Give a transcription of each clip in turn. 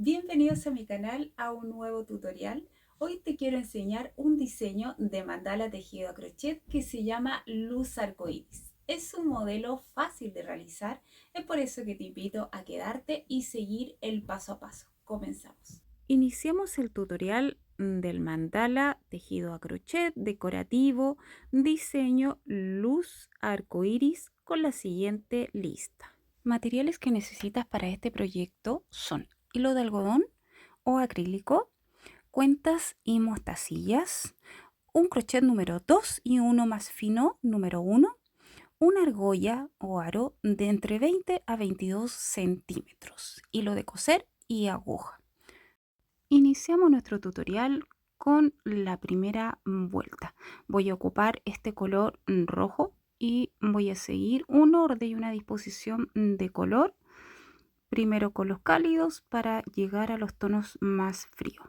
Bienvenidos a mi canal a un nuevo tutorial. Hoy te quiero enseñar un diseño de mandala tejido a crochet que se llama Luz Arcoíris. Es un modelo fácil de realizar, es por eso que te invito a quedarte y seguir el paso a paso. Comenzamos. Iniciamos el tutorial del mandala tejido a crochet decorativo diseño Luz Arcoíris con la siguiente lista. Materiales que necesitas para este proyecto son hilo de algodón o acrílico, cuentas y mostacillas, un crochet número 2 y uno más fino número 1, una argolla o aro de entre 20 a 22 centímetros, hilo de coser y aguja. Iniciamos nuestro tutorial con la primera vuelta. Voy a ocupar este color rojo y voy a seguir un orden y una disposición de color, primero con los cálidos para llegar a los tonos más fríos.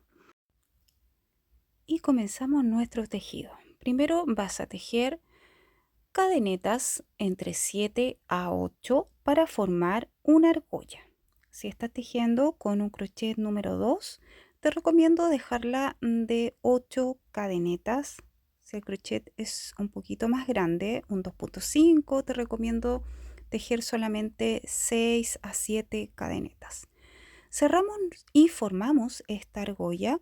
Y comenzamos nuestro tejido. Primero vas a tejer cadenetas entre 7 a 8 para formar una argolla. Si estás tejiendo con un crochet número 2, te recomiendo dejarla de 8 cadenetas. Si el crochet es un poquito más grande, un 2.5, te recomiendo tejer solamente 6 a 7 cadenetas. Cerramos y formamos esta argolla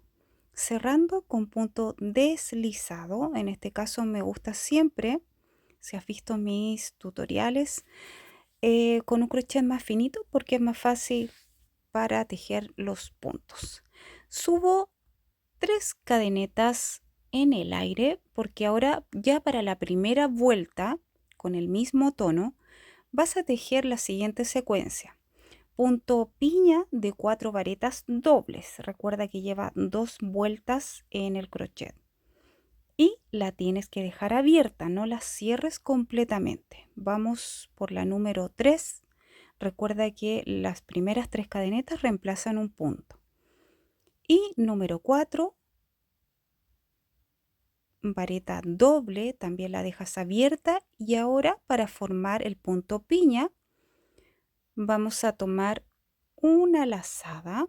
cerrando con punto deslizado. En este caso me gusta siempre, si has visto mis tutoriales, con un crochet más finito porque es más fácil para tejer los puntos. Subo 3 cadenetas en el aire porque ahora ya para la primera vuelta con el mismo tono vas a tejer la siguiente secuencia. Punto piña de 4 varetas dobles. Recuerda que lleva 2 vueltas en el crochet. Y la tienes que dejar abierta, no la cierres completamente. Vamos por la número 3. Recuerda que las primeras 3 cadenetas reemplazan un punto. Y número 4, vareta doble, también la dejas abierta. Y ahora para formar el punto piña, vamos a tomar una lazada.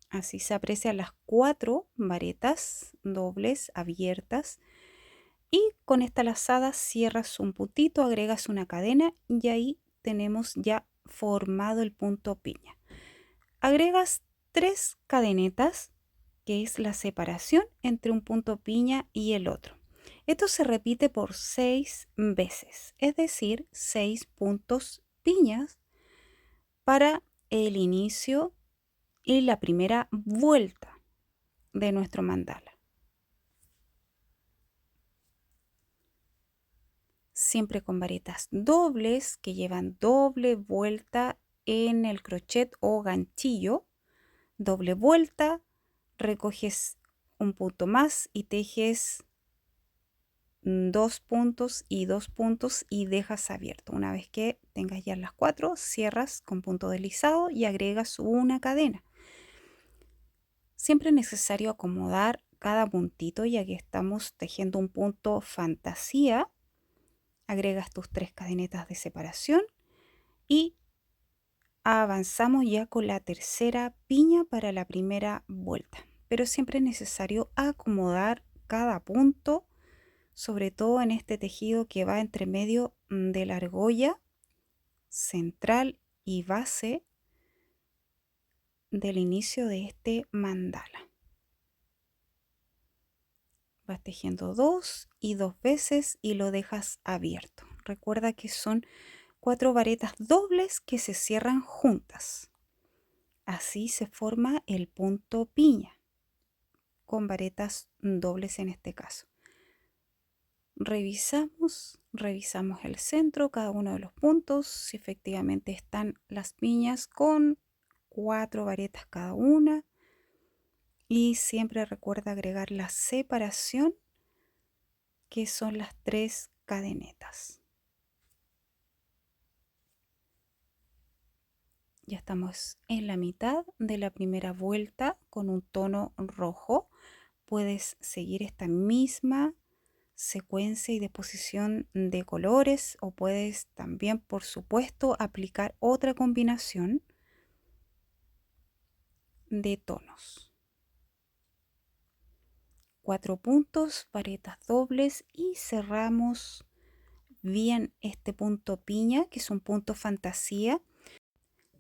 Así se aprecian las 4 varetas dobles abiertas. Y con esta lazada cierras un puntito, agregas una cadena y ahí tenemos ya formado el punto piña. Agregas 3 cadenetas, que es la separación entre un punto piña y el otro. Esto se repite por 6 veces, es decir, 6 puntos piñas para el inicio y la primera vuelta de nuestro mandala. Siempre con varetas dobles que llevan doble vuelta en el crochet o ganchillo. Doble vuelta, recoges un punto más y tejes 2 puntos y 2 puntos y dejas abierto. Una vez que tengas ya las 4, cierras con punto deslizado y agregas una cadena. Siempre es necesario acomodar cada puntito, ya que estamos tejiendo un punto fantasía. Agregas tus 3 cadenetas de separación y avanzamos ya con la tercera piña para la primera vuelta. Pero siempre es necesario acomodar cada punto, sobre todo en este tejido que va entre medio de la argolla central y base del inicio de este mandala. Vas tejiendo 2 y 2 veces y lo dejas abierto. Recuerda que son 4 varetas dobles que se cierran juntas. Así se forma el punto piña, con varetas dobles en este caso. Revisamos el centro, cada uno de los puntos, si efectivamente están las piñas con 4 varetas cada una. Y siempre recuerda agregar la separación, que son las 3 cadenetas. Ya estamos en la mitad de la primera vuelta con un tono rojo. Puedes seguir esta misma secuencia y disposición de colores o puedes también, por supuesto, aplicar otra combinación. de tonos. 4 puntos, varetas dobles y cerramos bien este punto piña, que es un punto fantasía,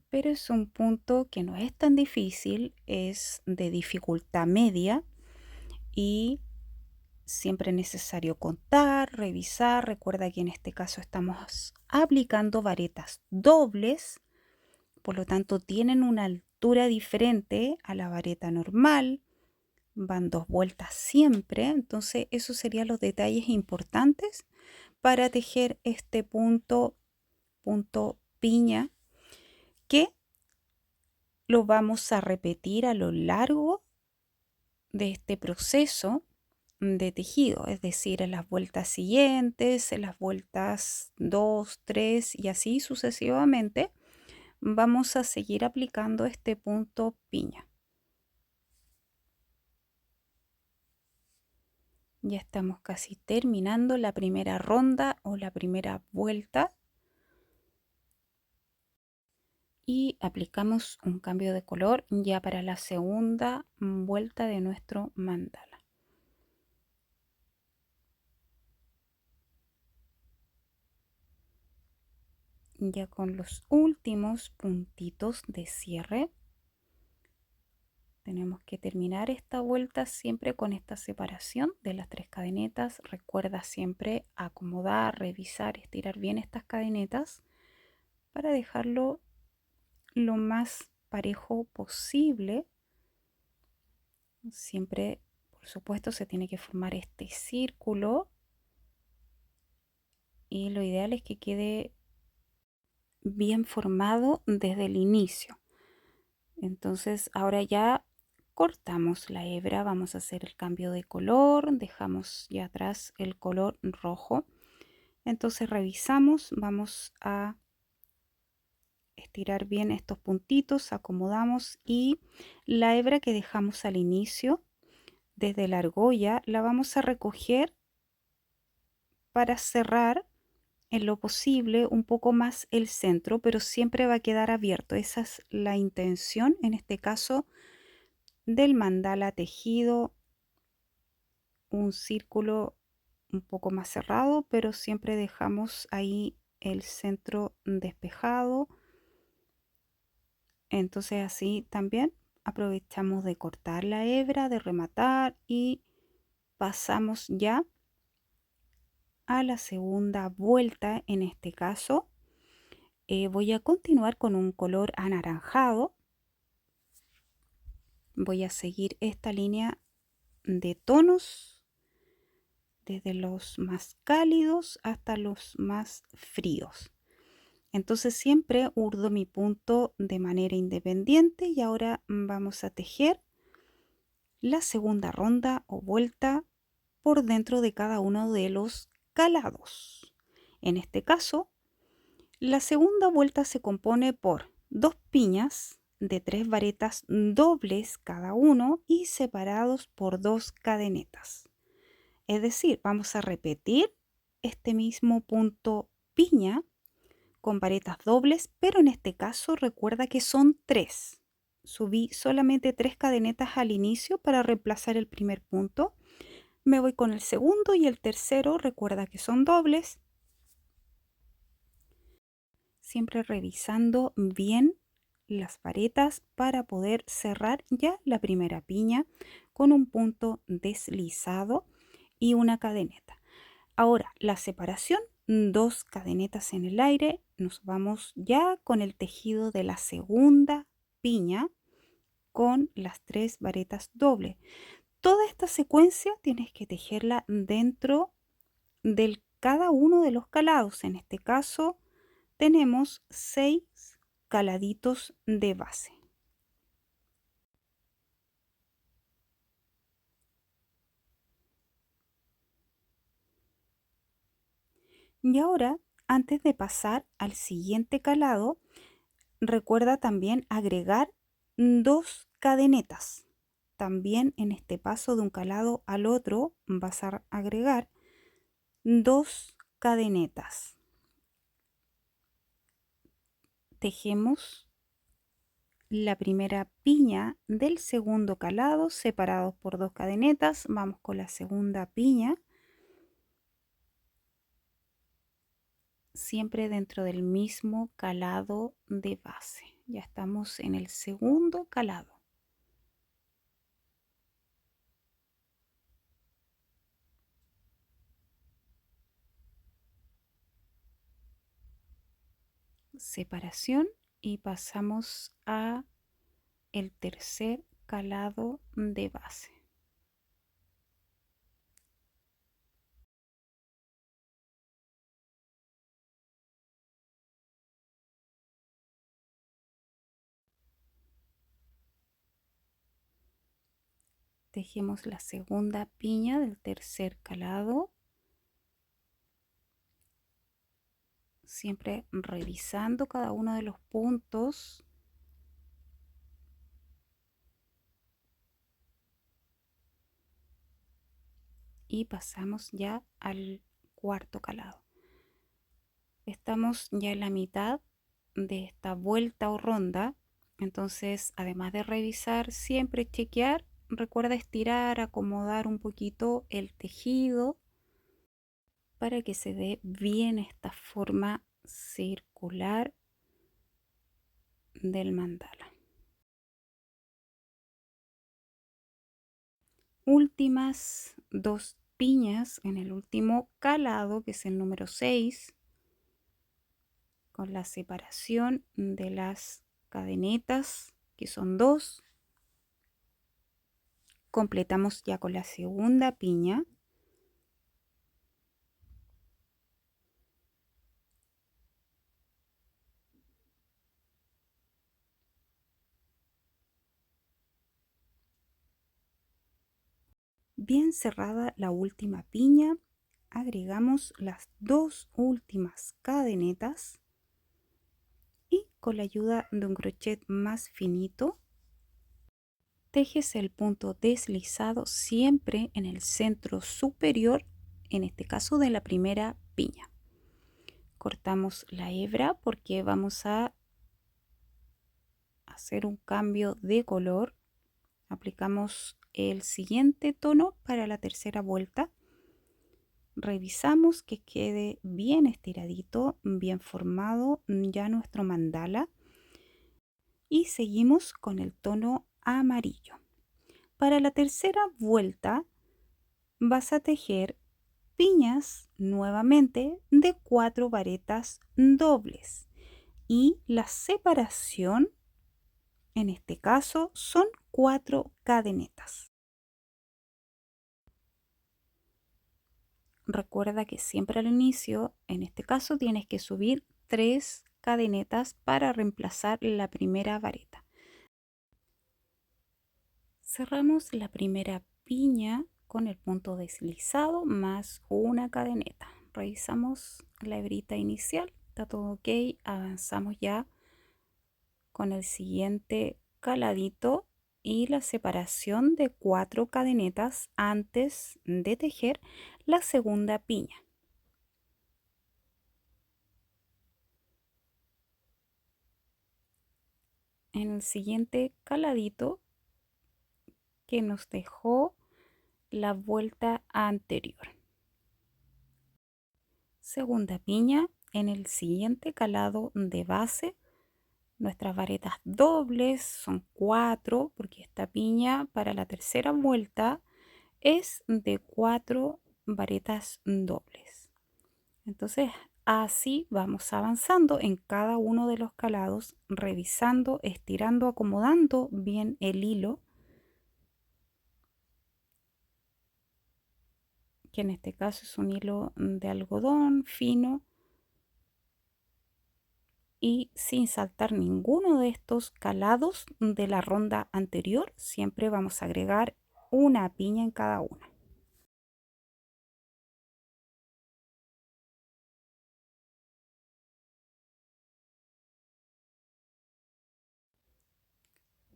pero es un punto que no es tan difícil, es de dificultad media y siempre es necesario contar, revisar. Recuerda que en este caso estamos aplicando varetas dobles, por lo tanto tienen una altura diferente a la vareta normal, van 2 vueltas siempre, entonces esos serían los detalles importantes para tejer este punto piña, que lo vamos a repetir a lo largo de este proceso de tejido, es decir, en las vueltas siguientes, en las vueltas 2, 3 y así sucesivamente, vamos a seguir aplicando este punto piña. Ya estamos casi terminando la primera ronda o la primera vuelta y aplicamos un cambio de color ya para la segunda vuelta de nuestro mandala. Ya con los últimos puntitos de cierre tenemos que terminar esta vuelta siempre con esta separación de las 3 cadenetas. Recuerda siempre acomodar, revisar, estirar bien estas cadenetas para dejarlo lo más parejo posible. Siempre, por supuesto, se tiene que formar este círculo y lo ideal es que quede bien formado desde el inicio. Entonces ahora ya cortamos la hebra, vamos a hacer el cambio de color, dejamos ya atrás el color rojo. Entonces revisamos, vamos a estirar bien estos puntitos, acomodamos y la hebra que dejamos al inicio desde la argolla la vamos a recoger para cerrar en lo posible un poco más el centro, pero siempre va a quedar abierto. Esa es la intención en este caso del mandala tejido, un círculo un poco más cerrado, pero siempre dejamos ahí el centro despejado. Entonces así también aprovechamos de cortar la hebra, de rematar y pasamos ya a la segunda vuelta. En este caso voy a continuar con un color anaranjado. Voy a seguir esta línea de tonos desde los más cálidos hasta los más fríos. Entonces siempre urdo mi punto de manera independiente y ahora vamos a tejer la segunda ronda o vuelta por dentro de cada uno de los calados. En este caso, la segunda vuelta se compone por 2 piñas de 3 varetas dobles cada uno y separados por 2 cadenetas. Es decir, vamos a repetir este mismo punto piña con varetas dobles, pero en este caso recuerda que son 3. Subí solamente 3 cadenetas al inicio para reemplazar el primer punto. Me voy con el segundo y el tercero, recuerda que son dobles. Siempre revisando bien las varetas para poder cerrar ya la primera piña con un punto deslizado y una cadeneta. Ahora la separación, 2 cadenetas en el aire, nos vamos ya con el tejido de la segunda piña con las 3 varetas dobles. Toda esta secuencia tienes que tejerla dentro de cada uno de los calados. En este caso tenemos 6 caladitos de base. Y ahora, antes de pasar al siguiente calado, recuerda también agregar 2 cadenetas. También en este paso de un calado al otro vas a agregar 2 cadenetas. Tejemos la primera piña del segundo calado separados por 2 cadenetas. Vamos con la segunda piña, siempre dentro del mismo calado de base. Ya estamos en el segundo calado. Separación y pasamos a el tercer calado de base. Tejemos la segunda piña del tercer calado, siempre revisando cada uno de los puntos. Y pasamos ya al cuarto calado. Estamos ya en la mitad de esta vuelta o ronda, entonces además de revisar, siempre chequear, recuerda estirar, acomodar un poquito el tejido para que se dé bien esta forma circular del mandala. Últimas 2 piñas en el último calado, que es el número 6, con la separación de las cadenetas, que son 2. Completamos ya con la segunda piña. Bien cerrada la última piña, agregamos las 2 últimas cadenetas y con la ayuda de un crochet más finito, tejes el punto deslizado siempre en el centro superior, en este caso de la primera piña. Cortamos la hebra porque vamos a hacer un cambio de color. Aplicamos el siguiente tono para la tercera vuelta. Revisamos que quede bien estiradito, bien formado ya nuestro mandala y seguimos con el tono amarillo. Para la tercera vuelta vas a tejer piñas nuevamente de 4 varetas dobles y la separación en este caso son 4 cadenetas. Recuerda que siempre al inicio, en este caso, tienes que subir 3 cadenetas para reemplazar la primera vareta. Cerramos la primera piña con el punto deslizado más una cadeneta. Revisamos la hebrita inicial, está todo ok, avanzamos ya con el siguiente caladito y la separación de 4 cadenetas antes de tejer la segunda piña. En el siguiente caladito que nos dejó la vuelta anterior. Segunda piña en el siguiente calado de base. Nuestras varetas dobles son 4 porque esta piña para la tercera vuelta es de 4 varetas dobles. Entonces así vamos avanzando en cada uno de los calados, revisando, estirando, acomodando bien el hilo, que en este caso es un hilo de algodón fino, y sin saltar ninguno de estos calados de la ronda anterior, siempre vamos a agregar una piña en cada una.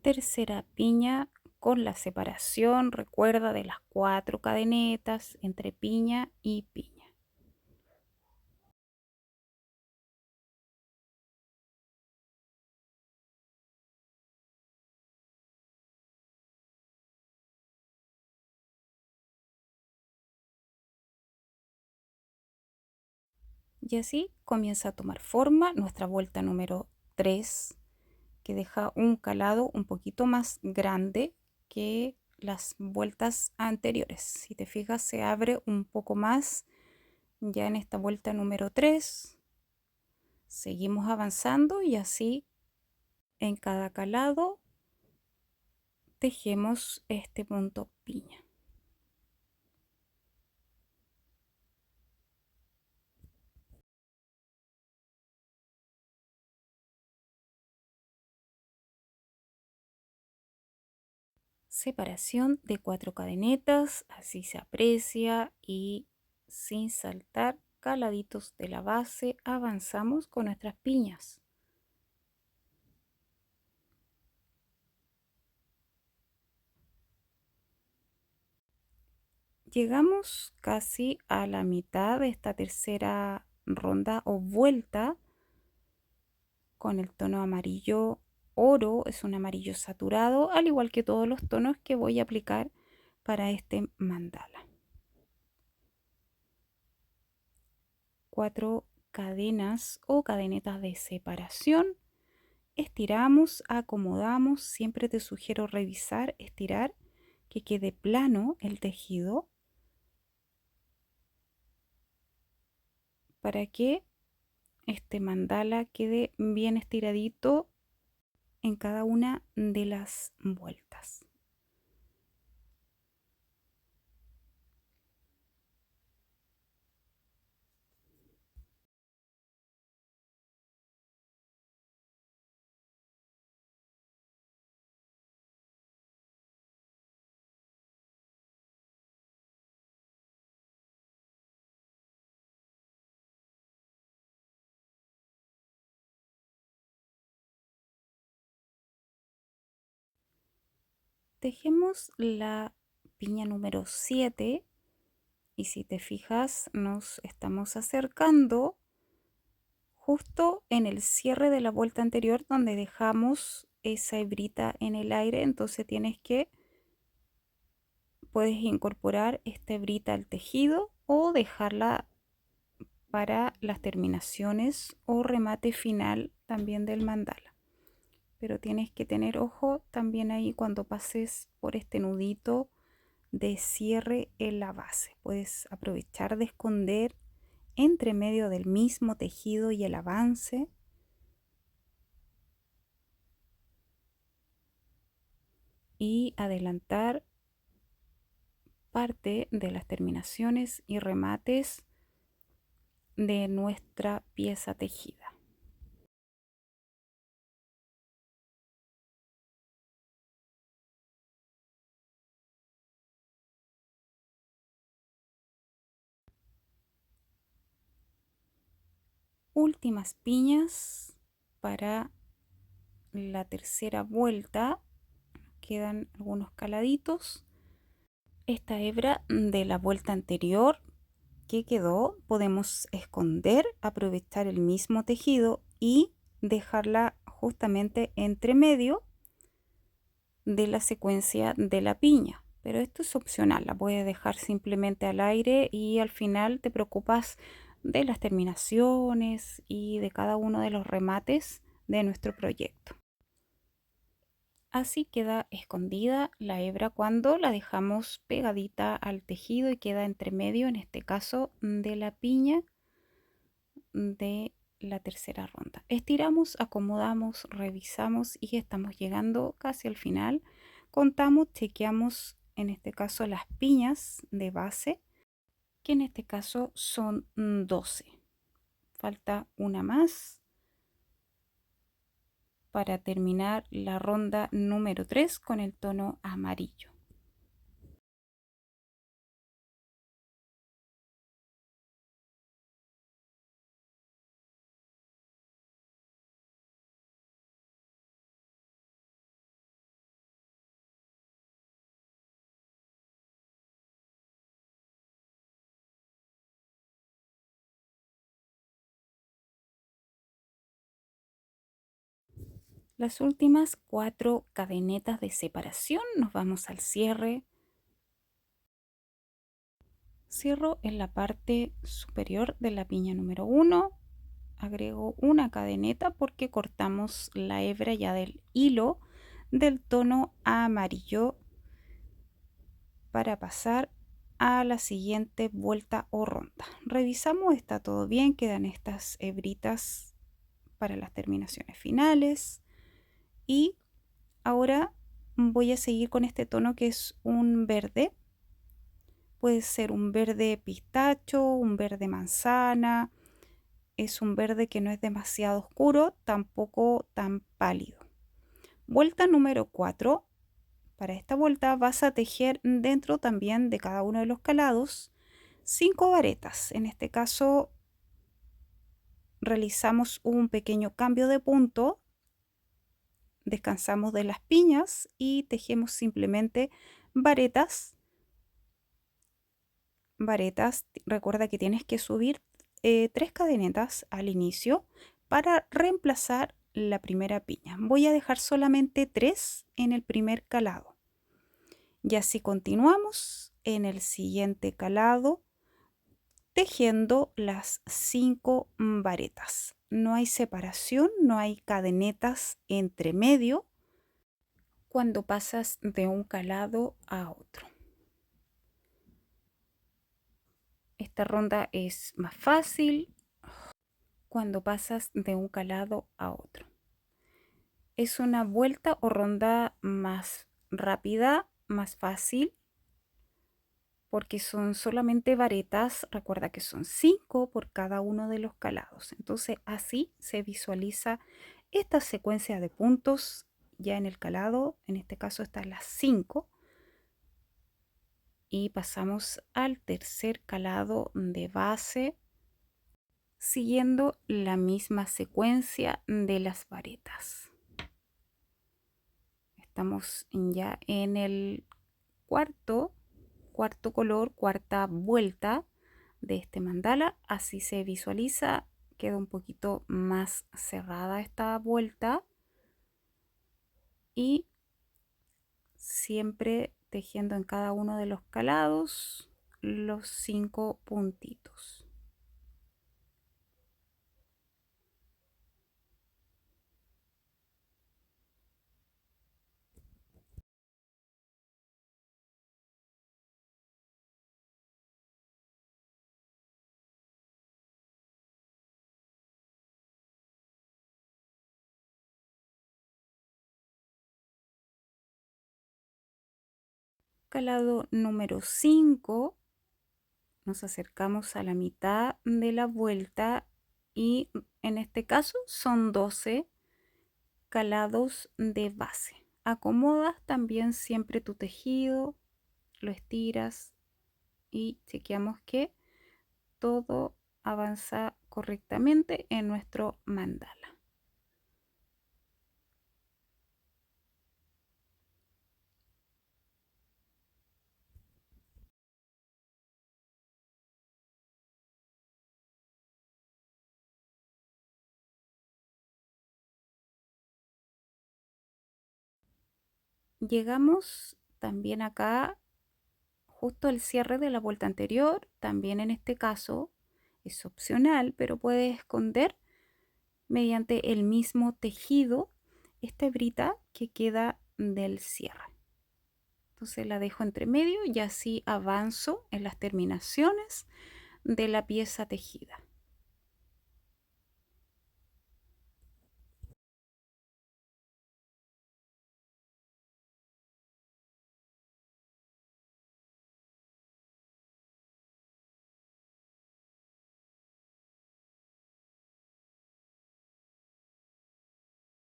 Tercera piña con la separación, recuerda, de las 4 cadenetas entre piña y piña. Y así comienza a tomar forma nuestra vuelta número 3, que deja un calado un poquito más grande que las vueltas anteriores. Si te fijas, se abre un poco más ya en esta vuelta número 3. Seguimos avanzando y así en cada calado tejemos este punto piña. Separación de 4 cadenetas, así se aprecia, y sin saltar caladitos de la base avanzamos con nuestras piñas. Llegamos casi a la mitad de esta tercera ronda o vuelta con el tono amarillo oro. Es un amarillo saturado, al igual que todos los tonos que voy a aplicar para este mandala. 4 cadenas o cadenetas de separación. Estiramos, acomodamos. Siempre te sugiero revisar, estirar, que quede plano el tejido para que este mandala quede bien estiradito en cada una de las vueltas. Tejemos la piña número 7 y si te fijas nos estamos acercando justo en el cierre de la vuelta anterior donde dejamos esa hebrita en el aire. Entonces puedes incorporar esta hebrita al tejido o dejarla para las terminaciones o remate final también del mandala. Pero tienes que tener ojo también ahí cuando pases por este nudito de cierre en la base. Puedes aprovechar de esconder entre medio del mismo tejido y el avance y adelantar parte de las terminaciones y remates de nuestra pieza tejida. Últimas piñas para la tercera vuelta. Quedan algunos caladitos. Esta hebra de la vuelta anterior que quedó podemos esconder, aprovechar el mismo tejido y dejarla justamente entre medio de la secuencia de la piña. Pero esto es opcional, la puedes dejar simplemente al aire y al final te preocupas de las terminaciones y de cada uno de los remates de nuestro proyecto. Así queda escondida la hebra cuando la dejamos pegadita al tejido y queda entre medio, en este caso, de la piña de la tercera ronda. Estiramos, acomodamos, revisamos y estamos llegando casi al final. Contamos, chequeamos en este caso las piñas de base, que en este caso son 12. Falta una más para terminar la ronda número 3 con el tono amarillo. Las últimas 4 cadenetas de separación, nos vamos al cierre. Cierro en la parte superior de la piña número 1, agrego una cadeneta porque cortamos la hebra ya del hilo del tono amarillo para pasar a la siguiente vuelta o ronda. Revisamos, está todo bien, quedan estas hebritas para las terminaciones finales y ahora voy a seguir con este tono que es un verde. Puede ser un verde pistacho, un verde manzana. Es un verde que no es demasiado oscuro, tampoco tan pálido. Vuelta número 4. Para esta vuelta vas a tejer dentro también de cada uno de los calados 5 varetas. En este caso realizamos un pequeño cambio de punto, descansamos de las piñas y tejemos simplemente varetas. Recuerda que tienes que subir 3 cadenetas al inicio para reemplazar la primera piña. Voy a dejar solamente 3 en el primer calado. Y así continuamos en el siguiente calado tejiendo las 5 varetas. No hay separación, no hay cadenetas entre medio cuando pasas de un calado a otro. Esta ronda es más fácil cuando pasas de un calado a otro. Es una vuelta o ronda más rápida, más fácil, porque son solamente varetas. Recuerda que son 5 por cada uno de los calados. Entonces así se visualiza esta secuencia de puntos ya en el calado. En este caso están las 5. Y pasamos al tercer calado de base, siguiendo la misma secuencia de las varetas. Estamos ya en el cuarto color, cuarta vuelta de este mandala. Así se visualiza, queda un poquito más cerrada esta vuelta y siempre tejiendo en cada uno de los calados los 5 puntitos. Calado número 5, nos acercamos a la mitad de la vuelta y en este caso son 12 calados de base. Acomodas también siempre tu tejido, lo estiras y chequeamos que todo avanza correctamente en nuestro mandala. Llegamos también acá justo al cierre de la vuelta anterior. También en este caso es opcional, pero puedes esconder mediante el mismo tejido esta hebrita que queda del cierre. Entonces la dejo entre medio y así avanzo en las terminaciones de la pieza tejida.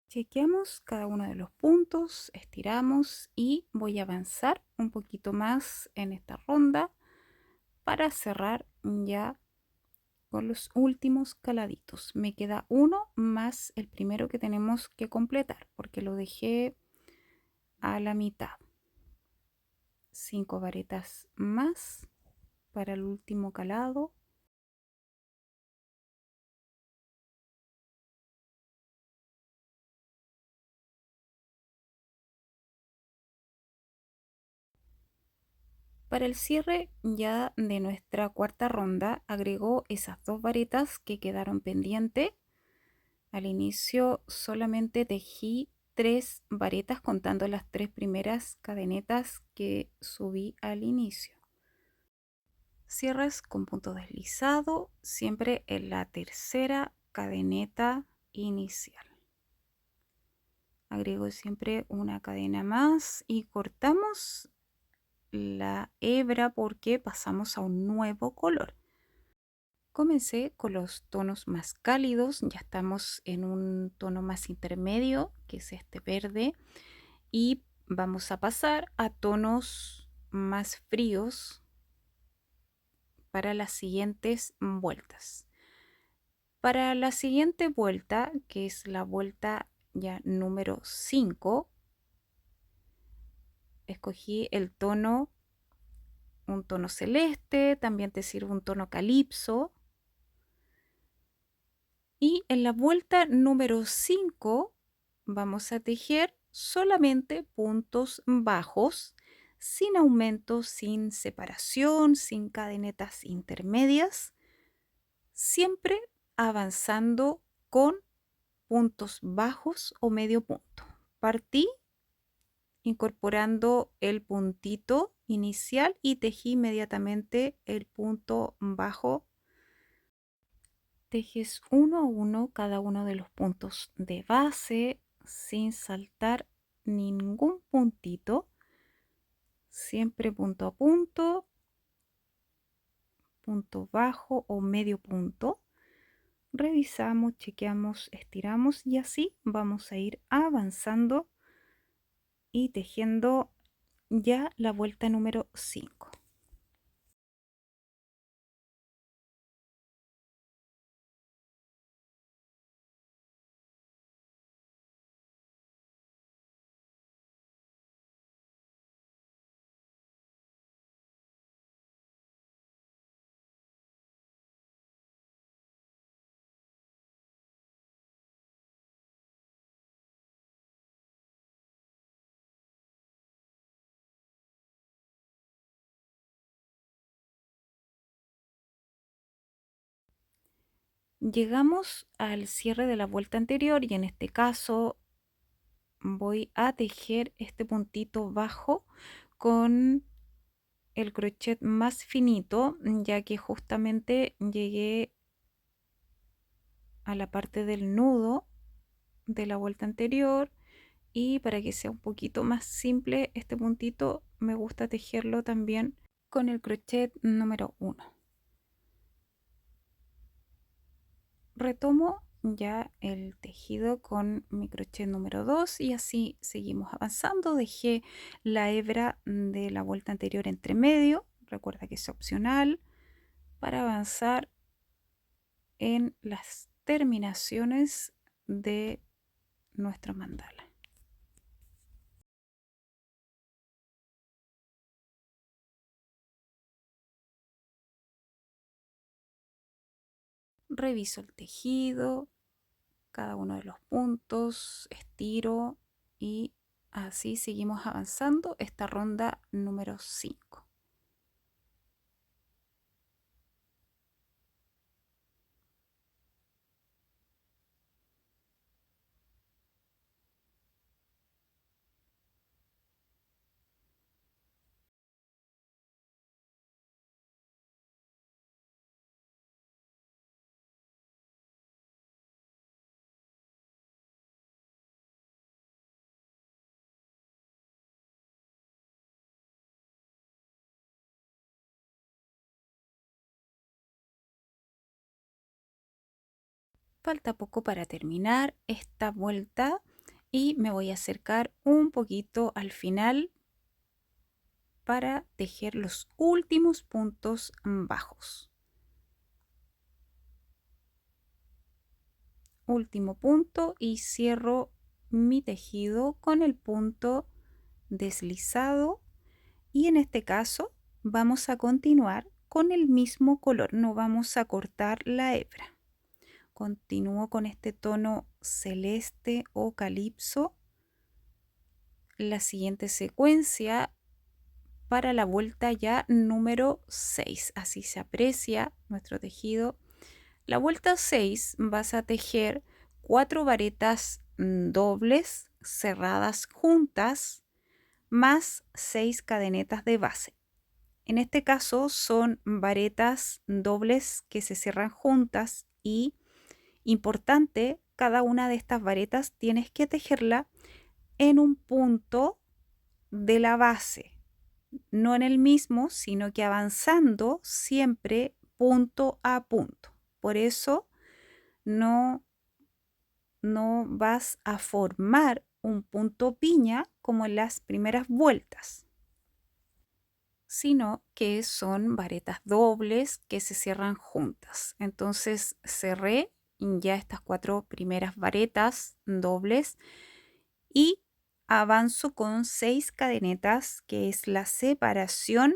Chequeamos cada uno de los puntos, estiramos y voy a avanzar un poquito más en esta ronda para cerrar ya con los últimos caladitos. Me queda uno más el primero que tenemos que completar porque lo dejé a la mitad. 5 varetas más para el último calado. para el cierre ya de nuestra cuarta ronda, agrego esas dos varetas que quedaron pendientes. Al inicio solamente tejí 3 varetas contando las 3 primeras cadenetas que subí al inicio. Cierras con punto deslizado siempre en la tercera cadeneta inicial. Agrego siempre una cadena más y cortamos la hebra porque pasamos a un nuevo color. Comencé con los tonos más cálidos, ya estamos en un tono más intermedio, que es este verde, y vamos a pasar a tonos más fríos para las siguientes vueltas. Para la siguiente vuelta, que es la vuelta ya número 5, escogí el tono, un tono celeste, también te sirve un tono calipso. Y en la vuelta número 5 vamos a tejer solamente puntos bajos, sin aumento, sin separación, sin cadenetas intermedias, siempre avanzando con puntos bajos o medio punto. Partí incorporando el puntito inicial y tejí inmediatamente el punto bajo. Tejes uno a uno cada uno de los puntos de base sin saltar ningún puntito, siempre punto a punto, punto bajo o medio punto. Revisamos, chequeamos, estiramos y así vamos a ir avanzando y tejiendo ya la vuelta número 5. Llegamos al cierre de la vuelta anterior y en este caso voy a tejer este puntito bajo con el crochet más finito, ya que justamente llegué a la parte del nudo de la vuelta anterior, y para que sea un poquito más simple este puntito me gusta tejerlo también con el crochet número 1. Retomo ya el tejido con mi crochet número 2 y así seguimos avanzando. Dejé la hebra de la vuelta anterior entre medio, recuerda que es opcional, para avanzar en las terminaciones de nuestra mandala. Reviso el tejido, cada uno de los puntos, estiro y así seguimos avanzando esta ronda número 5. Falta poco para terminar esta vuelta y me voy a acercar un poquito al final para tejer los últimos puntos bajos. Último punto y cierro mi tejido con el punto deslizado, y en este caso vamos a continuar con el mismo color, no vamos a cortar la hebra. Continúo con este tono celeste o calipso. La siguiente secuencia para la vuelta ya número 6. Así se aprecia nuestro tejido. La vuelta 6 vas a tejer 4 varetas dobles cerradas juntas más 6 cadenetas de base. En este caso son varetas dobles que se cierran juntas y, importante, cada una de estas varetas tienes que tejerla en un punto de la base, no en el mismo, sino que avanzando siempre punto a punto. Por eso no vas a formar un punto piña como en las primeras vueltas, sino que son varetas dobles que se cierran juntas. Entonces cerré ya estas 4 primeras varetas dobles y avanzo con 6 cadenetas, que es la separación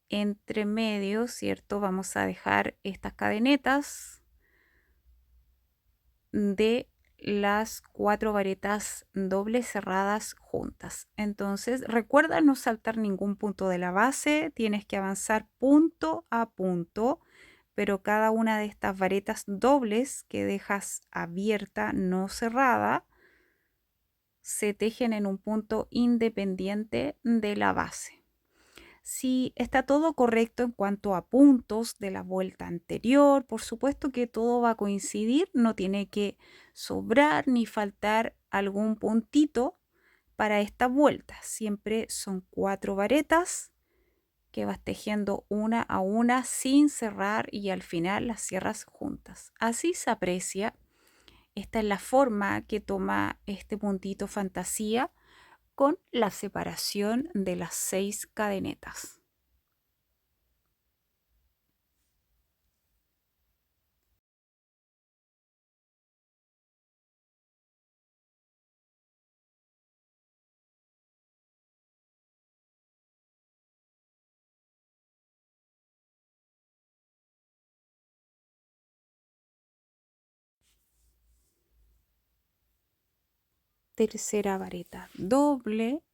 entre medio, ¿cierto? Vamos a dejar estas cadenetas de las 4 varetas dobles cerradas juntas. Entonces recuerda no saltar ningún punto de la base, tienes que avanzar punto a punto, pero cada una de estas varetas dobles que dejas abierta, no cerrada, se tejen en un punto independiente de la base. Si está todo correcto en cuanto a puntos de la vuelta anterior, por supuesto que todo va a coincidir, no tiene que sobrar ni faltar algún puntito para esta vuelta. Siempre son 4 varetas que vas tejiendo una a una sin cerrar y al final las cierras juntas. Así se aprecia. Esta es la forma que toma este puntito fantasía con la separación de las 6 cadenetas. Tercera vareta doble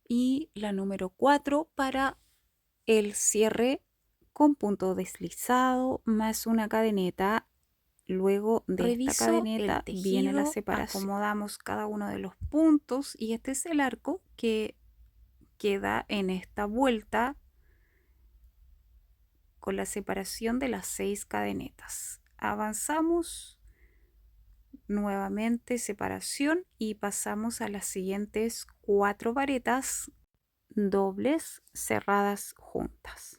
y la número 4 para el cierre con punto deslizado más una cadeneta. Luego de esta cadeneta viene la separación. Acomodamos cada uno de los puntos y este es el arco que queda en esta vuelta con la separación de las 6 cadenetas. Avanzamos nuevamente separación y pasamos a las siguientes 4 varetas dobles cerradas juntas.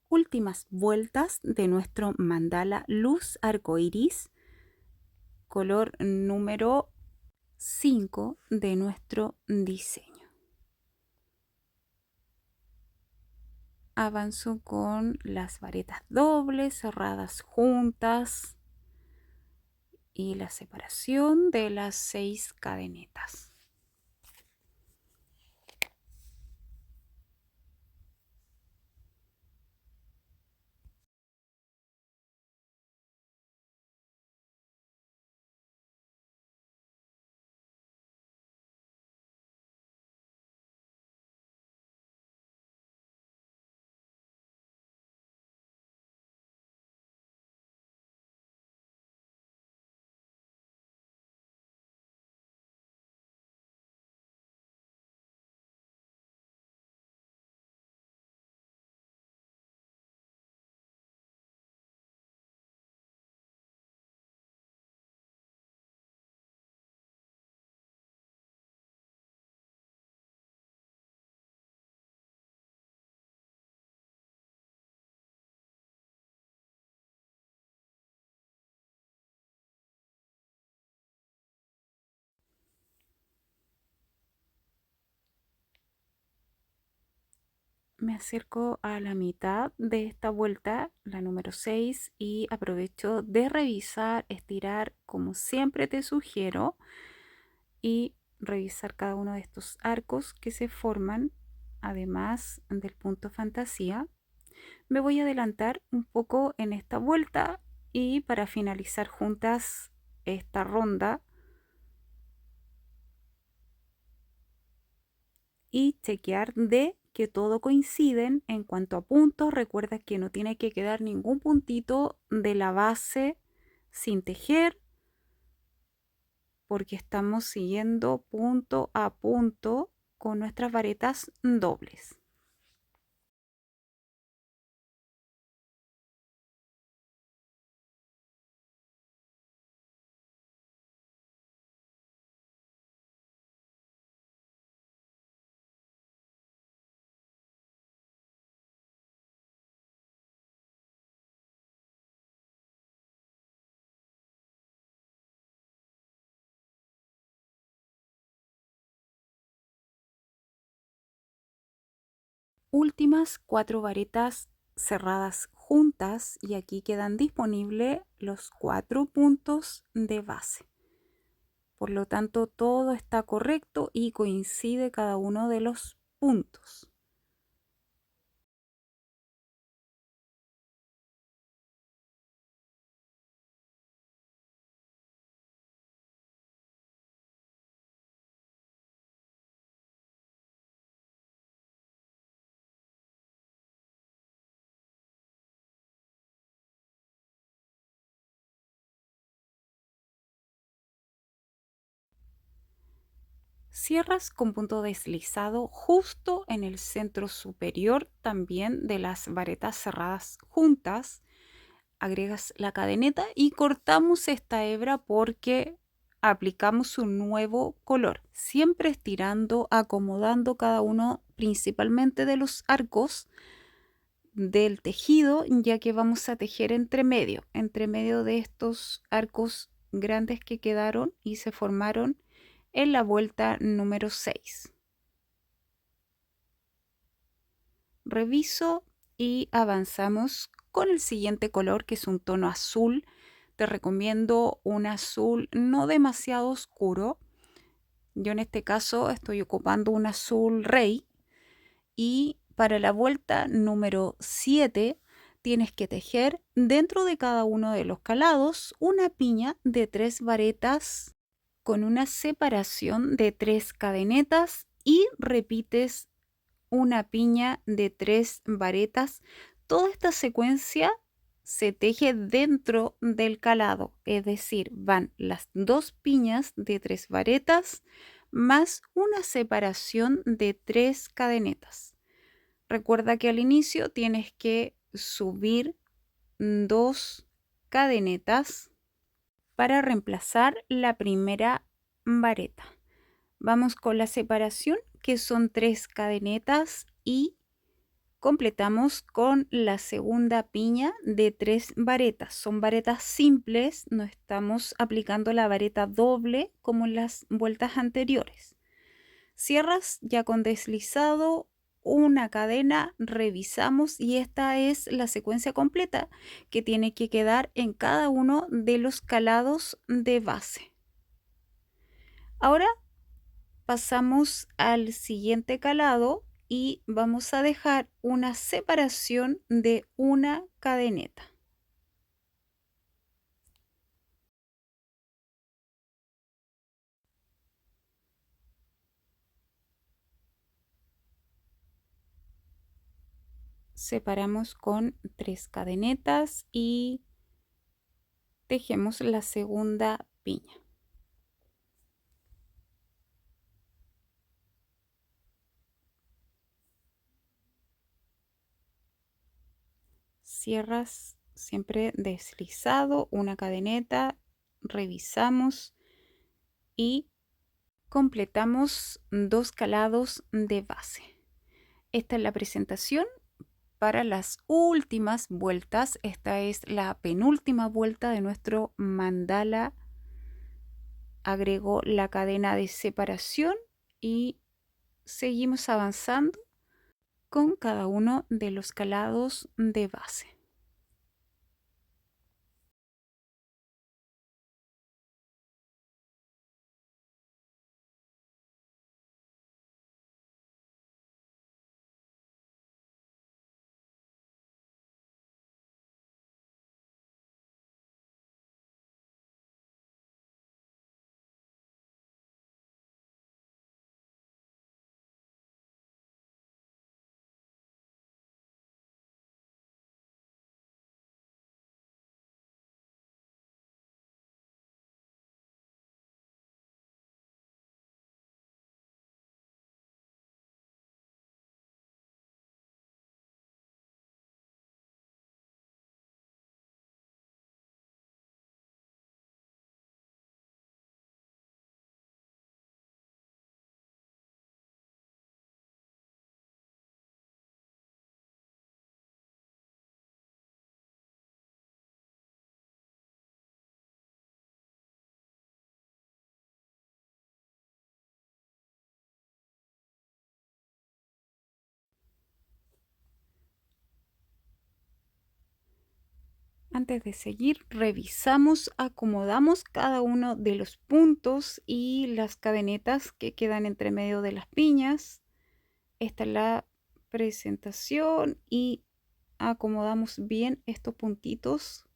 Últimas vueltas de nuestro mandala luz arcoíris, color número 5 de nuestro diseño. Avanzo con las varetas dobles cerradas juntas y la separación de las 6 cadenetas. me acerco a la mitad de esta vuelta, la número 6, y aprovecho de revisar, estirar como siempre te sugiero y revisar cada uno de estos arcos que se forman además del punto fantasía. Me voy a adelantar un poco en esta vuelta y para finalizar juntas esta ronda y chequear de que todo coinciden en cuanto a puntos. Recuerda que no tiene que quedar ningún puntito de la base sin tejer porque estamos siguiendo punto a punto con nuestras varetas dobles. Últimas 4 varetas cerradas juntas y aquí quedan disponibles los 4 puntos de base. Por lo tanto, todo está correcto y coincide cada uno de los puntos. Cierras con punto deslizado justo en el centro superior también de las varetas cerradas juntas. Agregas la cadeneta y cortamos esta hebra porque aplicamos un nuevo color, siempre estirando, acomodando cada uno principalmente de los arcos del tejido, ya que vamos a tejer entre medio de estos arcos grandes que quedaron y se formaron en la vuelta número 6. Reviso y avanzamos con el siguiente color, que es un tono azul. Te recomiendo un azul no demasiado oscuro. Yo en este caso estoy ocupando un azul rey y para la vuelta número 7 tienes que tejer dentro de cada uno de los calados una piña de 3 varetas con una separación de 3 cadenetas y repites una piña de 3 varetas. Toda esta secuencia se teje dentro del calado, es decir, van las 2 piñas de 3 varetas más una separación de 3 cadenetas. Recuerda que al inicio tienes que subir 2 cadenetas para reemplazar la primera vareta. Vamos con la separación, que son 3 cadenetas, y completamos con la segunda piña de 3 varetas. Son varetas simples, no estamos aplicando la vareta doble como en las vueltas anteriores. Cierras ya con deslizado una cadena, revisamos y esta es la secuencia completa que tiene que quedar en cada uno de los calados de base. Ahora pasamos al siguiente calado y vamos a dejar una separación de una cadeneta. Separamos con 3 cadenetas y tejemos la segunda piña. Cierras siempre deslizado una cadeneta, revisamos y completamos 2 calados de base. Esta es la presentación para las últimas vueltas. Esta es la penúltima vuelta de nuestro mandala. Agrego la cadena de separación y seguimos avanzando con cada uno de los calados de base. Antes de seguir, revisamos, acomodamos cada uno de los puntos y las cadenetas que quedan entre medio de las piñas. Esta es la presentación y acomodamos bien estos puntitos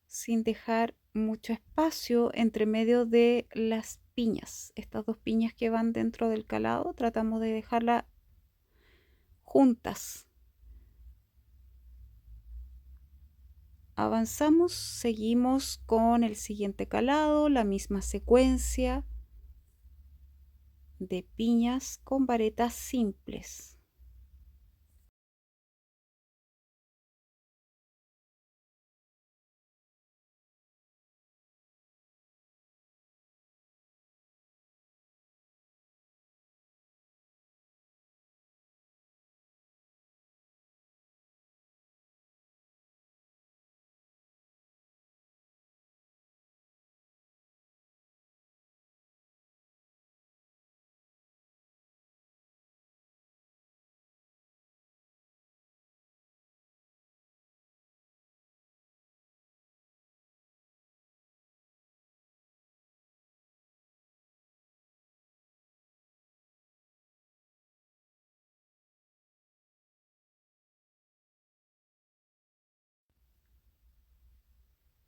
sin dejar mucho espacio entre medio de las piñas. Estas dos piñas que van dentro del calado, tratamos de dejarlas juntas. Avanzamos, seguimos con el siguiente calado, la misma secuencia de piñas con varetas simples.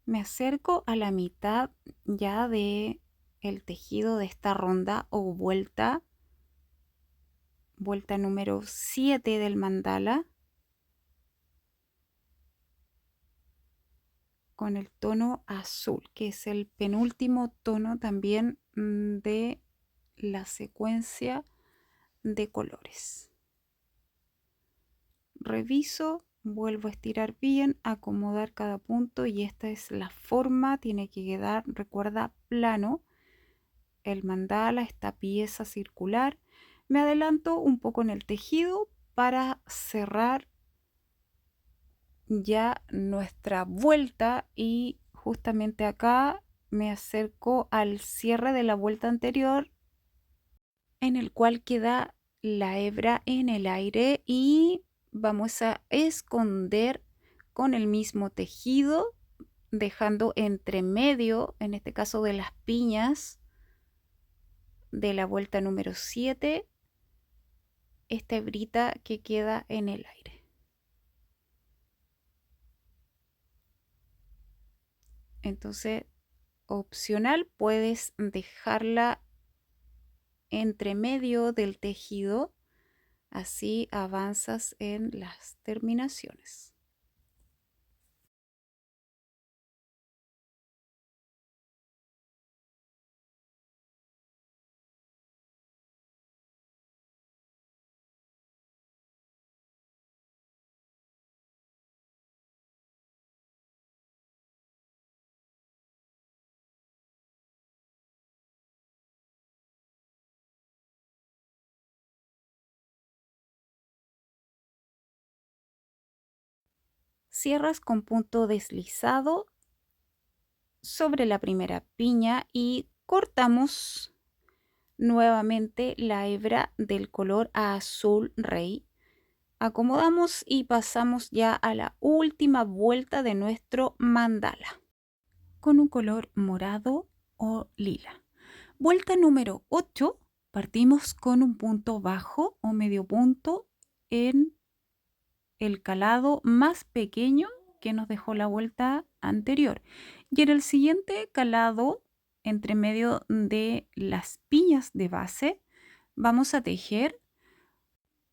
Me acerco a la mitad ya de el tejido de esta ronda o vuelta número 7 del mandala, con el tono azul, que es el penúltimo tono también de la secuencia de colores. Reviso, vuelvo a estirar bien, acomodar cada punto y esta es la forma, tiene que quedar, recuerda, plano el mandala, esta pieza circular. Me adelanto un poco en el tejido para cerrar ya nuestra vuelta y justamente acá me acerco al cierre de la vuelta anterior, en el cual queda la hebra en el aire y vamos a esconder con el mismo tejido, dejando entre medio, en este caso de las piñas de la vuelta número 7, esta hebrita que queda en el aire. Entonces, opcional, puedes dejarla entre medio del tejido, así avanzas en las terminaciones. Cierras con punto deslizado sobre la primera piña y cortamos nuevamente la hebra del color azul rey. Acomodamos y pasamos ya a la última vuelta de nuestro mandala con un color morado o lila. Vuelta número 8, partimos con un punto bajo o medio punto en el calado más pequeño que nos dejó la vuelta anterior. Y en el siguiente calado, entre medio de las piñas de base, vamos a tejer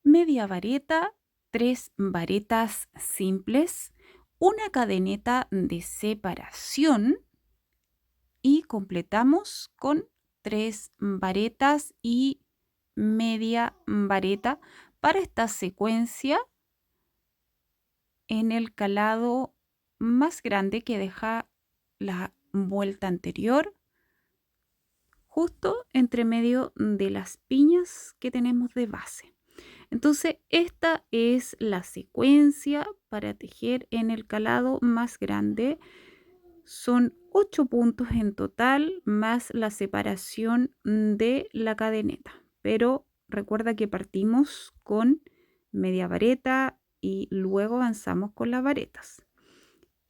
media vareta, 3 varetas simples, una cadeneta de separación y completamos con 3 varetas y media vareta para esta secuencia en el calado más grande que deja la vuelta anterior, justo entre medio de las piñas que tenemos de base. Entonces, esta es la secuencia para tejer en el calado más grande. Son 8 puntos en total, más la separación de la cadeneta. Pero recuerda que partimos con media vareta y luego avanzamos con las varetas.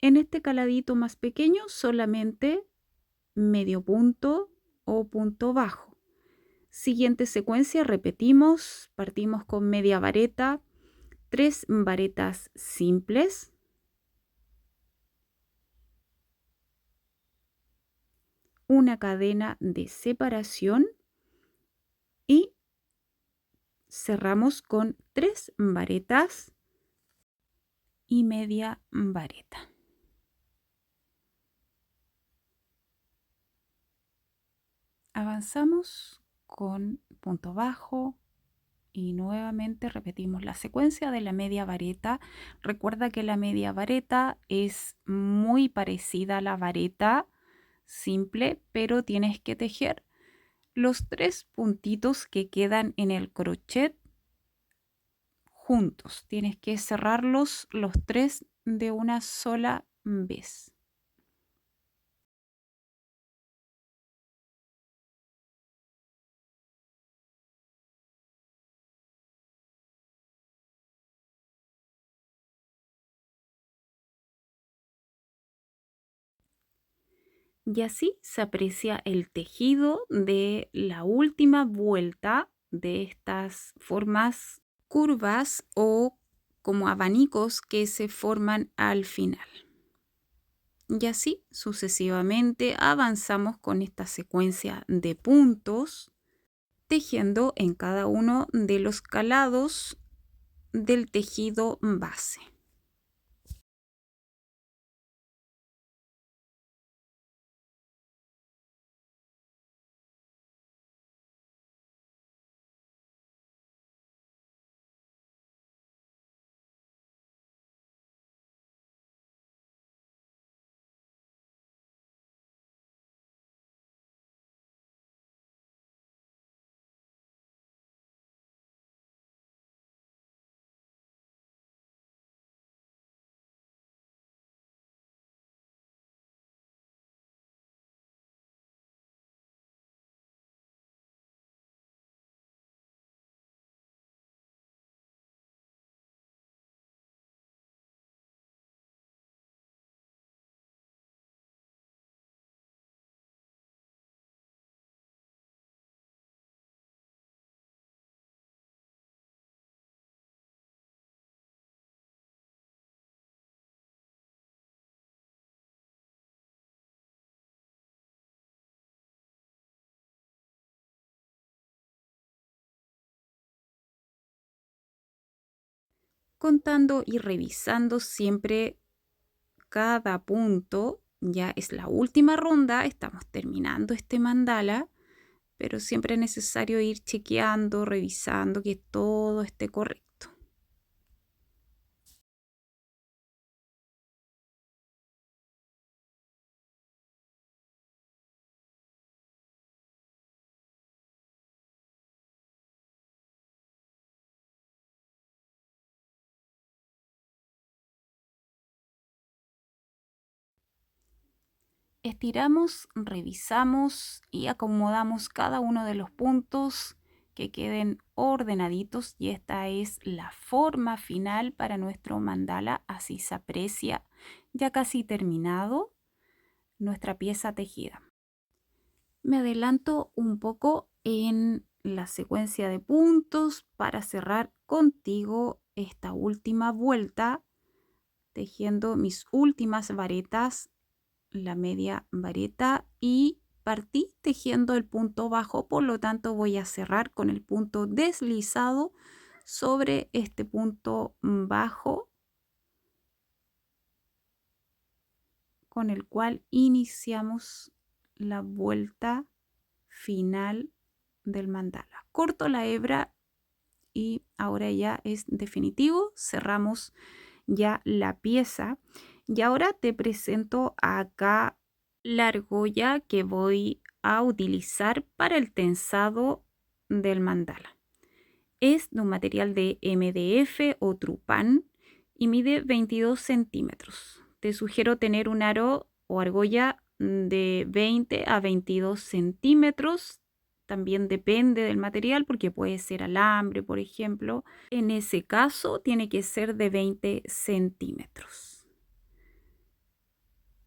En este caladito más pequeño, solamente medio punto o punto bajo. Siguiente secuencia, repetimos, partimos con media vareta, 3 varetas simples, una cadena de separación y cerramos con 3 varetas y media vareta. Avanzamos con punto bajo y nuevamente repetimos la secuencia de la media vareta. Recuerda que la media vareta es muy parecida a la vareta simple, pero tienes que tejer los 3 puntitos que quedan en el crochet juntos. Tienes que cerrarlos los 3 de una sola vez. Y así se aprecia el tejido de la última vuelta de estas formas curvas o como abanicos que se forman al final. Y así sucesivamente avanzamos con esta secuencia de puntos, tejiendo en cada uno de los calados del tejido base. Contando y revisando siempre cada punto. Ya es la última ronda, estamos terminando este mandala, pero siempre es necesario ir chequeando, revisando que todo esté correcto. Estiramos, revisamos y acomodamos cada uno de los puntos que queden ordenaditos y esta es la forma final para nuestro mandala. Así se aprecia ya casi terminado nuestra pieza tejida. Me adelanto un poco en la secuencia de puntos para cerrar contigo esta última vuelta tejiendo mis últimas varetas, la media vareta, y partí tejiendo el punto bajo, por lo tanto voy a cerrar con el punto deslizado sobre este punto bajo con el cual iniciamos la vuelta final del mandala. Corto la hebra y ahora ya es definitivo, cerramos ya la pieza. Y ahora te presento acá la argolla que voy a utilizar para el tensado del mandala. Es de un material de MDF o Trupan y mide 22 centímetros. Te sugiero tener un aro o argolla de 20 a 22 centímetros. También depende del material porque puede ser alambre, por ejemplo. En ese caso tiene que ser de 20 centímetros.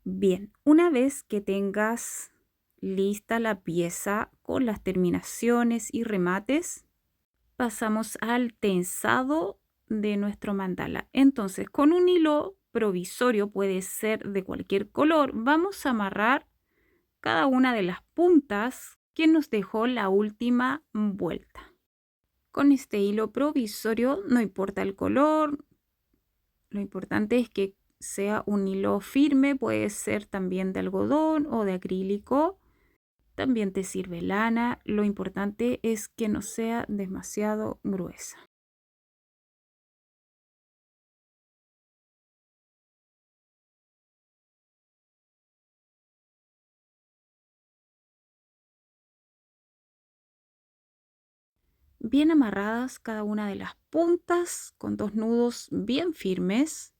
Bien, una vez que tengas lista la pieza con las terminaciones y remates, pasamos al tensado de nuestro mandala. Entonces, con un hilo provisorio, puede ser de cualquier color, vamos a amarrar cada una de las puntas que nos dejó la última vuelta. Con este hilo provisorio, no importa el color, lo importante es que sea un hilo firme, puede ser también de algodón o de acrílico. También te sirve lana, lo importante es que no sea demasiado gruesa. Bien amarradas cada una de las puntas con 2 nudos bien firmes,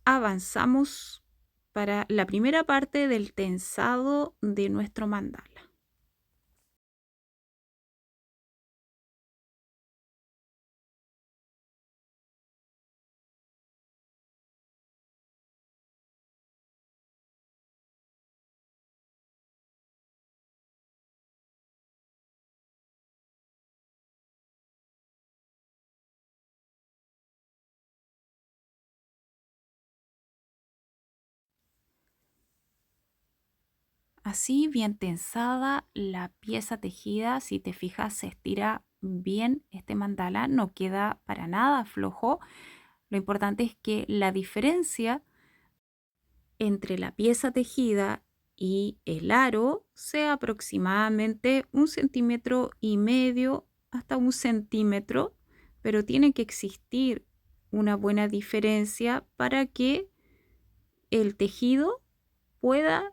avanzamos para la primera parte del tensado de nuestro mandala. Así bien tensada la pieza tejida, si te fijas se estira bien este mandala, no queda para nada flojo. Lo importante es que la diferencia entre la pieza tejida y el aro sea aproximadamente 1,5 centímetros hasta 1 centímetro, pero tiene que existir una buena diferencia para que el tejido pueda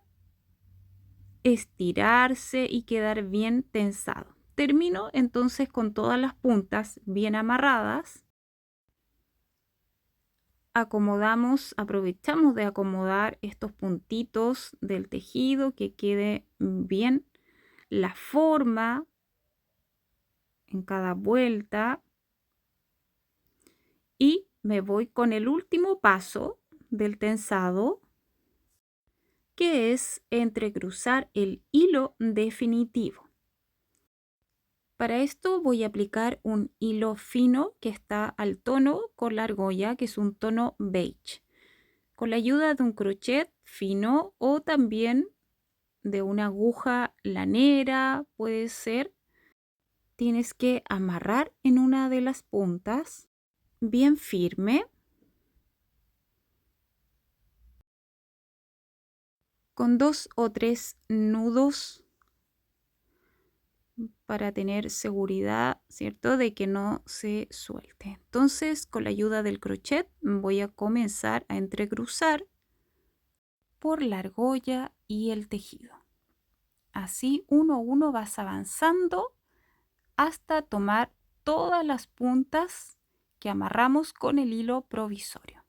estirarse y quedar bien tensado. Termino entonces con todas las puntas bien amarradas. Acomodamos, aprovechamos de acomodar estos puntitos del tejido que quede bien la forma en cada vuelta. Y me voy con el último paso del tensado, que es entrecruzar el hilo definitivo. Para esto voy a aplicar un hilo fino que está al tono con la argolla, que es un tono beige. Con la ayuda de un crochet fino o también de una aguja lanera, puede ser, tienes que amarrar en una de las puntas bien firme con 2 o 3 nudos para tener seguridad, ¿cierto?, de que no se suelte. Entonces, con la ayuda del crochet voy a comenzar a entrecruzar por la argolla y el tejido. Así uno a uno vas avanzando hasta tomar todas las puntas que amarramos con el hilo provisorio.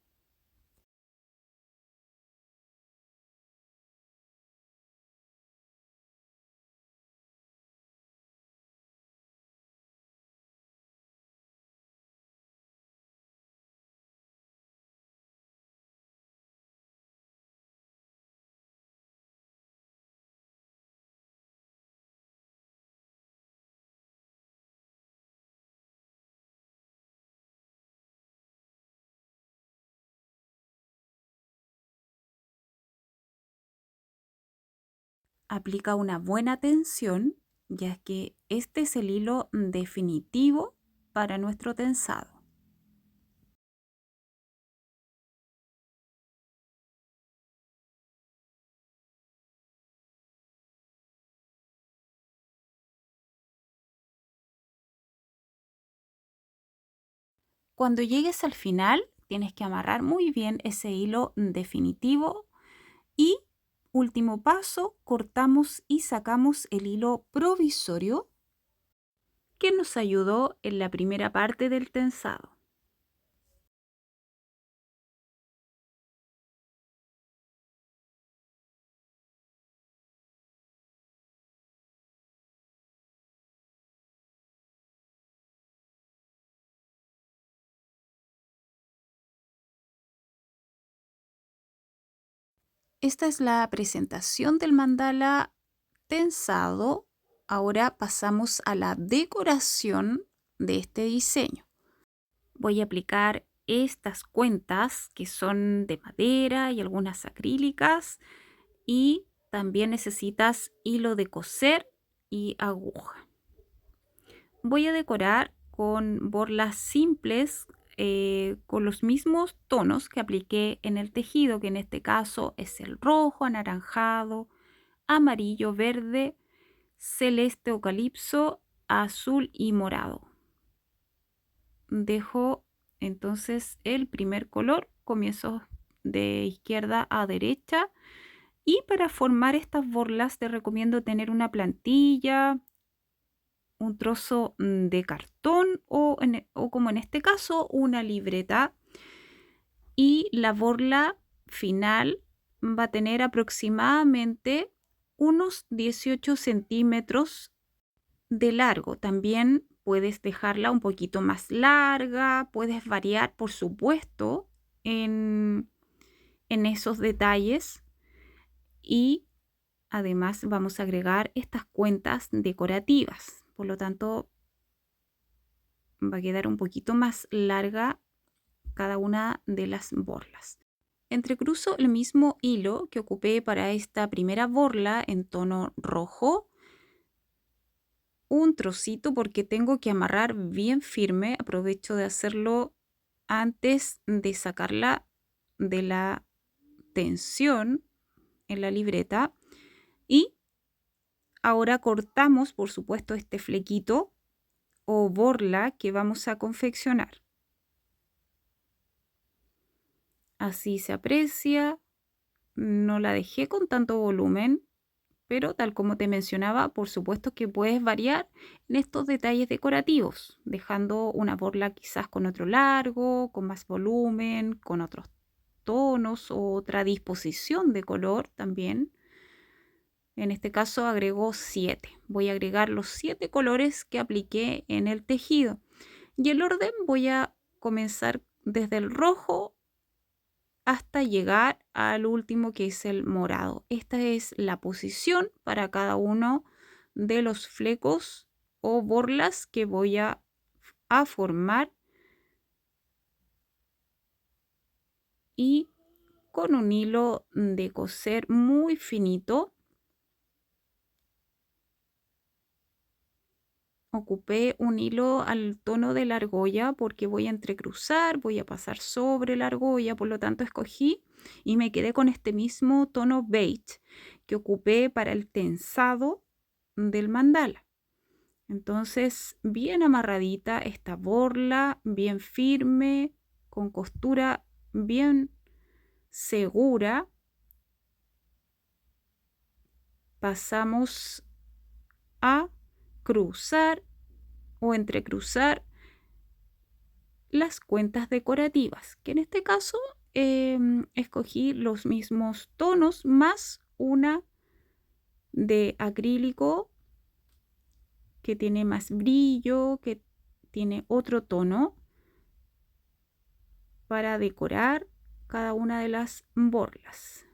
Aplica una buena tensión, ya que este es el hilo definitivo para nuestro tensado. Cuando llegues al final, tienes que amarrar muy bien ese hilo definitivo y, último paso, cortamos y sacamos el hilo provisorio que nos ayudó en la primera parte del tensado. Esta es la presentación del mandala tensado. Ahora pasamos a la decoración de este diseño. Voy a aplicar estas cuentas que son de madera y algunas acrílicas, y también necesitas hilo de coser y aguja. Voy a decorar con borlas simples con los mismos tonos que apliqué en el tejido, que en este caso es el rojo, anaranjado, amarillo, verde, celeste o calipso, azul y morado. Dejo entonces el primer color, comienzo de izquierda a derecha, y para formar estas borlas te recomiendo tener una plantilla, un trozo de cartón o como en este caso una libreta, y la borla final va a tener aproximadamente unos 18 centímetros de largo. También puedes dejarla un poquito más larga, puedes variar, por supuesto, en esos detalles, y además vamos a agregar estas cuentas decorativas. Por lo tanto, va a quedar un poquito más larga cada una de las borlas. Entrecruzo el mismo hilo que ocupé para esta primera borla en tono rojo, un trocito porque tengo que amarrar bien firme. Aprovecho de hacerlo antes de sacarla de la tensión en la libreta, y ahora cortamos, por supuesto, este flequito o borla que vamos a confeccionar. Así se aprecia. No la dejé con tanto volumen, pero tal como te mencionaba, por supuesto que puedes variar en estos detalles decorativos, dejando una borla quizás con otro largo, con más volumen, con otros tonos o otra disposición de color también. En este caso agrego 7. Voy a agregar los 7 colores que apliqué en el tejido. Y el orden voy a comenzar desde el rojo hasta llegar al último, que es el morado. Esta es la posición para cada uno de los flecos o borlas que voy a formar, y con un hilo de coser muy finito ocupé un hilo al tono de la argolla porque voy a entrecruzar, voy a pasar sobre la argolla, por lo tanto escogí y me quedé con este mismo tono beige que ocupé para el tensado del mandala. Entonces, bien amarradita esta borla, bien firme, con costura bien segura. Pasamos a cruzar o entrecruzar las cuentas decorativas, que en este caso escogí los mismos tonos más una de acrílico que tiene más brillo, que tiene otro tono, para decorar cada una de las borlas.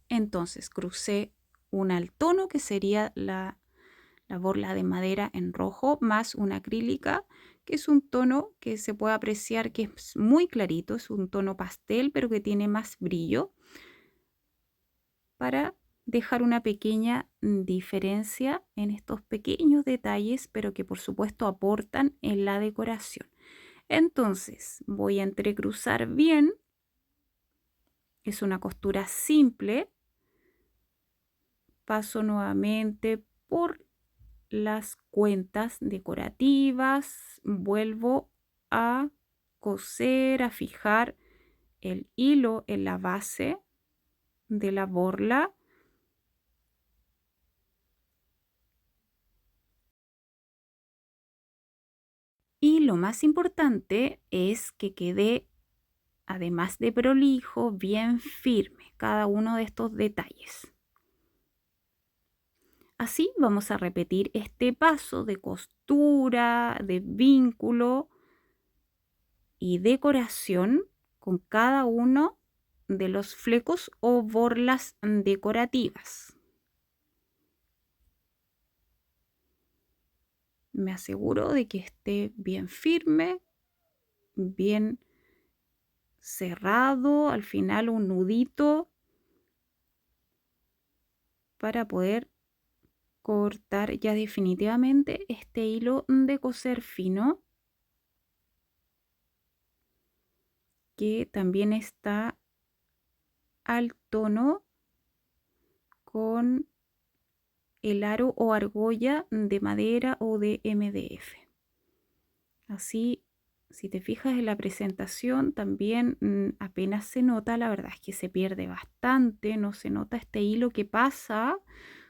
Entonces crucé una al tono, que sería la borla de madera en rojo, más una acrílica, que es un tono que se puede apreciar que es muy clarito, es un tono pastel, pero que tiene más brillo. para dejar una pequeña diferencia en estos pequeños detalles, pero que por supuesto aportan en la decoración. Entonces voy a entrecruzar bien. Es una costura simple. Paso nuevamente por las cuentas decorativas. Vuelvo a coser, a fijar el hilo en la base de la borla. Y lo más importante es que quede, además de prolijo, bien firme cada uno de estos detalles. Así vamos a repetir este paso de costura, de vínculo y decoración con cada uno de los flecos o borlas decorativas. Me aseguro de que esté bien firme, bien cerrado, al final un nudito para poder cortar ya definitivamente este hilo de coser fino, que también está al tono con el aro o argolla de madera o de MDF. Así, si te fijas en la presentación, también apenas se nota, la verdad es que se pierde bastante, no se nota este hilo que pasa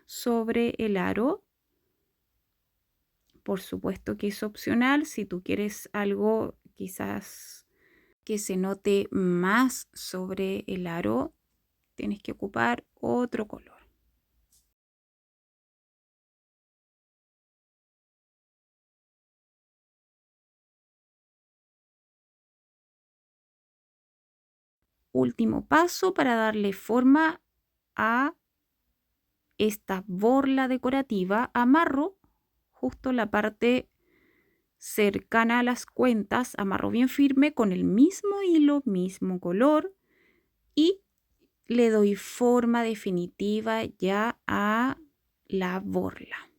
sobre el aro. Por supuesto que es opcional, si tú quieres algo quizás que se note más sobre el aro, tienes que ocupar otro color. Último paso para darle forma a esta borla decorativa. Amarro justo la parte cercana a las cuentas, amarro bien firme con el mismo hilo, mismo color, y le doy forma definitiva ya a la borla.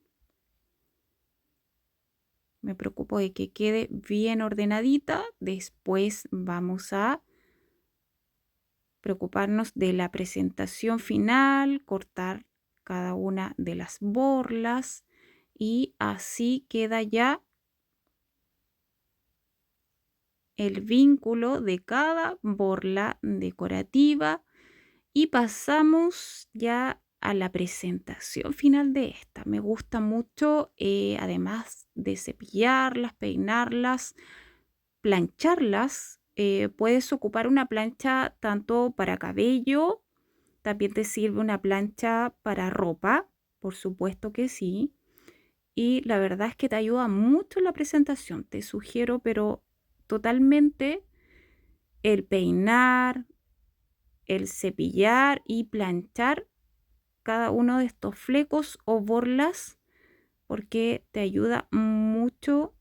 Me preocupo de que quede bien ordenadita. Después vamos a preocuparnos de la presentación final, cortar cada una de las borlas y así queda ya el vínculo de cada borla decorativa y pasamos ya a la presentación final de esta. Me gusta mucho, además de cepillarlas, peinarlas, plancharlas. Puedes ocupar una plancha tanto para cabello, también te sirve una plancha para ropa, por supuesto que sí. Y la verdad es que te ayuda mucho en la presentación. Te sugiero, pero totalmente, el peinar, el cepillar y planchar cada uno de estos flecos o borlas, porque te ayuda mucho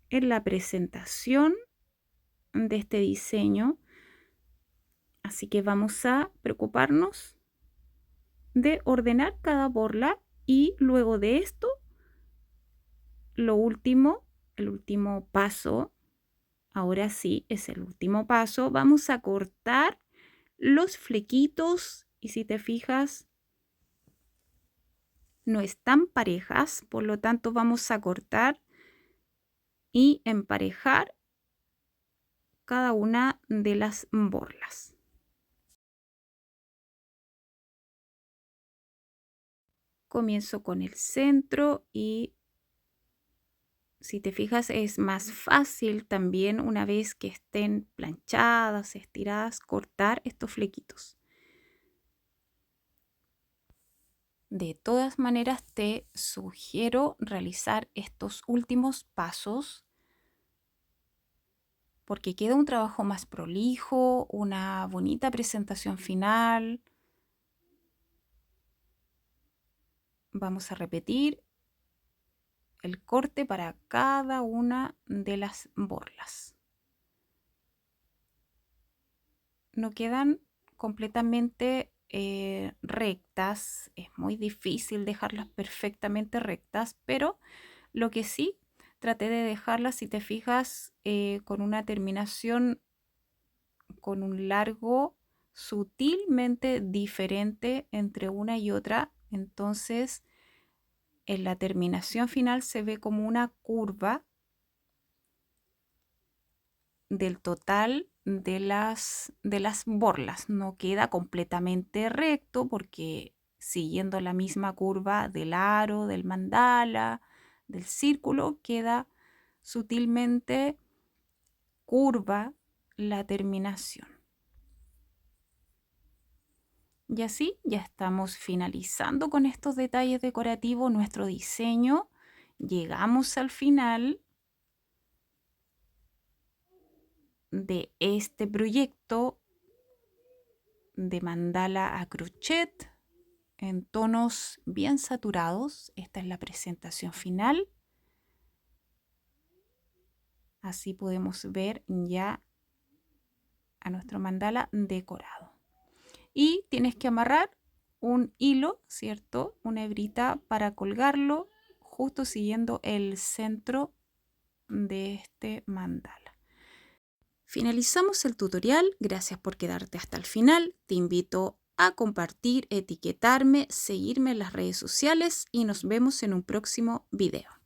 en la presentación de este diseño. Así que vamos a preocuparnos de ordenar cada borla y luego de esto, lo último, el último paso, ahora sí es el último paso, vamos a cortar los flequitos y si te fijas no están parejas, por lo tanto vamos a cortar y emparejar cada una de las borlas. Comienzo con el centro y si te fijas es más fácil también una vez que estén planchadas, estiradas, cortar estos flequitos. De todas maneras te sugiero realizar estos últimos pasos porque queda un trabajo más prolijo, una bonita presentación final. Vamos a repetir el corte para cada una de las borlas. No quedan completamente rectas, es muy difícil dejarlas perfectamente rectas, pero lo que sí, traté de dejarlas, si te fijas, con una terminación, con un largo sutilmente diferente entre una y otra. Entonces, en la terminación final se ve como una curva del total de las borlas. No queda completamente recto porque siguiendo la misma curva del aro, del mandala, del círculo, queda sutilmente curva la terminación. Y así ya estamos finalizando con estos detalles decorativos nuestro diseño. Llegamos al final de este proyecto de mandala a crochet en tonos bien saturados. Esta es la presentación final. Así podemos ver ya a nuestro mandala decorado. Y tienes que amarrar un hilo, ¿cierto? Una hebrita para colgarlo justo siguiendo el centro de este mandala. Finalizamos el tutorial. Gracias por quedarte hasta el final. Te invito a compartir, etiquetarme, seguirme en las redes sociales y nos vemos en un próximo video.